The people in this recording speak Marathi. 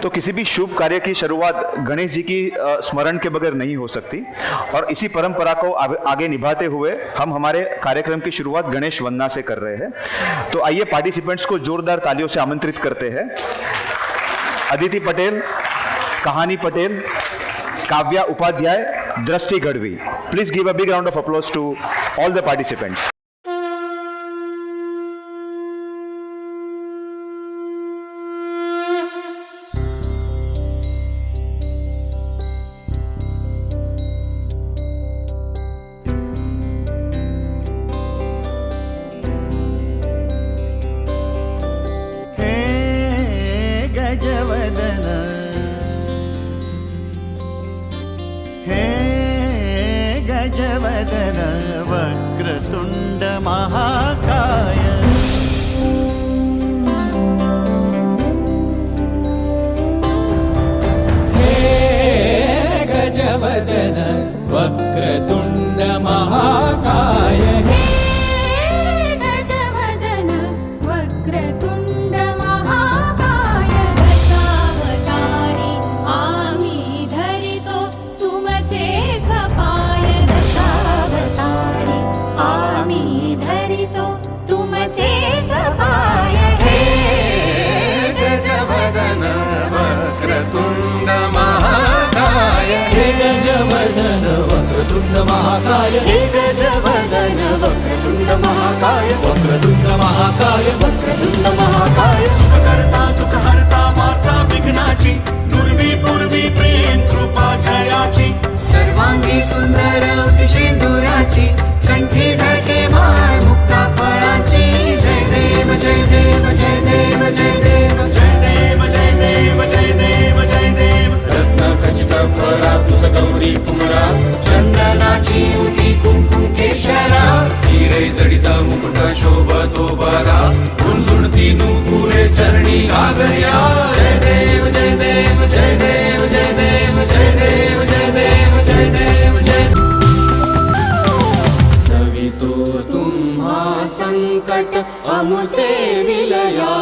तो किसी भी शुभ कार्य की शुरुआत गणेश जी की स्मरण के बगैर नहीं हो सकती और इसी परंपरा को आगे निभाते हुए हम हमारे कार्यक्रम की शुरुआत गणेश वंदना से कर रहे हैं। तो आइए पार्टिसिपेंट्स को जोरदार तालियों से आमंत्रित करते हैं। अदिति पटेल, कहानी Patel, Kavya Upadhyay, Drishti Gadhvi. Please give a big round of applause to all the participants. Gajavadan हे गजवदन वक्रतुंड महाकाय हे गजवदन वक्रतुंड महाकाय गजवदन वक्रतुंड महाकाय दशावतारी आम्ही धरितो तुमचेच पाय दशावतारी आम्ही धरितो तुमचेच पाय हे गजवदन वक्रतुंड महाकाय हे गजवदन वक्रतुंड महाकाय हे गजवदन वक्रतुंड महाकाय वक्रतुंड महाकाय वक्रतुंड महाकाय सुखकर्ता दुःखहर्ता माता विघ्नाची दुर्वी पूर्वी प्रेम कृपा जयाची सर्वांगी सुंदर सिंदुराची कंठी झळके माळ मुक्ता फळाची जय देव जय देव जय देव जय देव जय देव जय देव जय देव जय देव रत्न खचित फरा तुझ गौरी कुमरा चंदनाची उटी कुंकुम केशरा हिरे जडित मुकुट शोभतो बरा गुंजुणती नुपुरे चरणी घागर्या जय देव जय देव जय देव जय देव जय देव जय देव जय देव जय स्तवितो तुम्हा संकट अमुचे विलया